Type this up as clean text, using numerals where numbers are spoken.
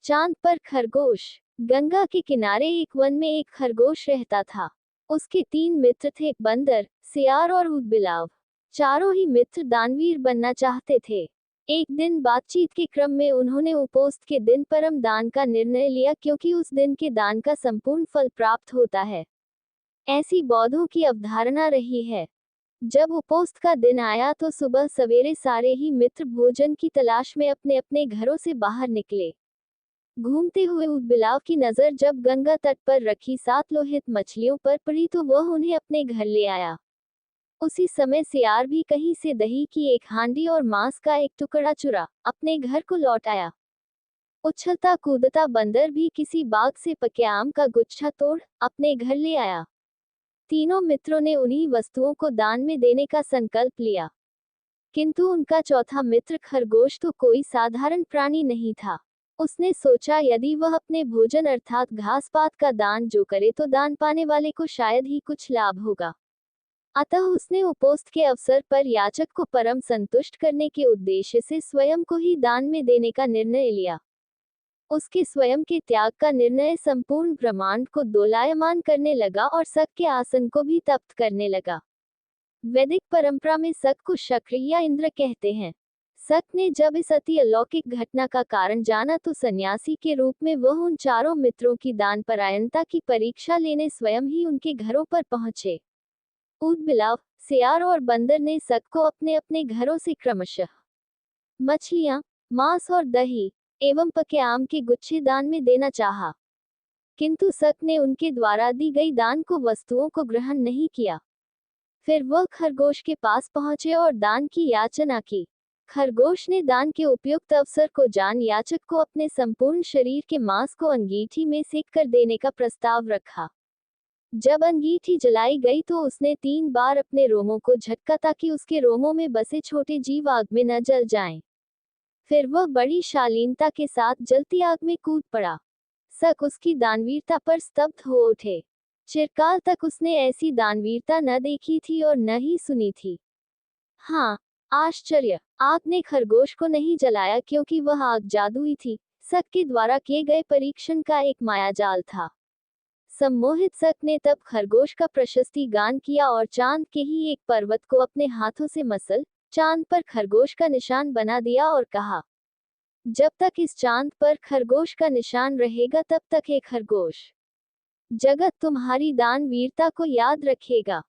चांद पर खरगोश। गंगा के किनारे एक वन में एक खरगोश रहता था। उसके 3 मित्र थे, बंदर, सियार और ऊदबिलाव। चारों ही मित्र दानवीर बनना चाहते थे। एक दिन बातचीत के क्रम में उन्होंने उपोस्त के दिन परम दान का निर्णय लिया, क्योंकि उस दिन के दान का संपूर्ण फल प्राप्त होता है, ऐसी बौद्धों की अवधारणा रही है। जब उपोस्त का दिन आया तो सुबह सवेरे सारे ही मित्र भोजन की तलाश में अपने अपने घरों से बाहर निकले। घूमते हुए ऊदबिलाव की नजर जब गंगा तट पर रखी 7 लोहित मछलियों पर पड़ी तो वह उन्हें अपने घर ले आया। उसी समय सियार भी कहीं से दही की एक हांडी और मांस का एक टुकड़ा चुरा अपने घर को लौट आया। उछलता कूदता बंदर भी किसी बाग से पके आम का गुच्छा तोड़ अपने घर ले आया। तीनों मित्रों ने उन्हीं वस्तुओं को दान में देने का संकल्प लिया, किंतु उनका चौथा मित्र खरगोश तो कोई साधारण प्राणी नहीं था। उसने सोचा, यदि वह अपने भोजन अर्थात घास पात का दान जो करे तो दान पाने वाले को शायद ही कुछ लाभ होगा। अतः उसने उपोस्त के अवसर पर याचक को परम संतुष्ट करने के उद्देश्य से स्वयं को ही दान में देने का निर्णय लिया। उसके स्वयं के त्याग का निर्णय संपूर्ण ब्रह्मांड को दोलायमान करने लगा और सक के आसन को भी तप्त करने लगा। वैदिक परंपरा में सक को शक्र या इंद्र कहते हैं। सक ने जब इस अति अलौकिक घटना का कारण जाना तो सन्यासी के रूप में वह उन चारों मित्रों की दानपरायणता की परीक्षा लेने स्वयं ही उनके घरों पर पहुंचे। ऊदबिलाव, सियार और बंदर ने सक को अपने अपने घरों से क्रमशः मछलियां, मांस और दही एवं पके आम के गुच्छे दान में देना चाहा, किंतु सक ने उनके द्वारा दी गई दान को वस्तुओं को ग्रहण नहीं किया। फिर वह खरगोश के पास पहुंचे और दान की याचना की। खरगोश ने दान के उपयुक्त अवसर को जान याचक को अपने संपूर्ण शरीर के मांस को अंगीठी में सेक कर देने का प्रस्ताव रखा। जब अंगीठी जलाई गई तो उसने 3 बार अपने रोमों को झटका ताकि उसके रोमों में बसे छोटे जीव आग में न जल जाएं। फिर वह बड़ी शालीनता के साथ जलती आग में कूद पड़ा। सक उसकी दानवीरता पर स्तब्ध हो उठे। चिरकाल तक उसने ऐसी दानवीरता न देखी थी और न ही सुनी थी। हाँ, आश्चर्य! आग ने खरगोश को नहीं जलाया, क्योंकि वह आग जादुई थी, सक के द्वारा किए गए परीक्षण का एक मायाजाल था। सम्मोहित सक ने तब खरगोश का प्रशस्ति गान किया और चांद के ही एक पर्वत को अपने हाथों से मसल चांद पर खरगोश का निशान बना दिया और कहा, जब तक इस चांद पर खरगोश का निशान रहेगा तब तक हे खरगोश, जगत तुम्हारी दान वीरता को याद रखेगा।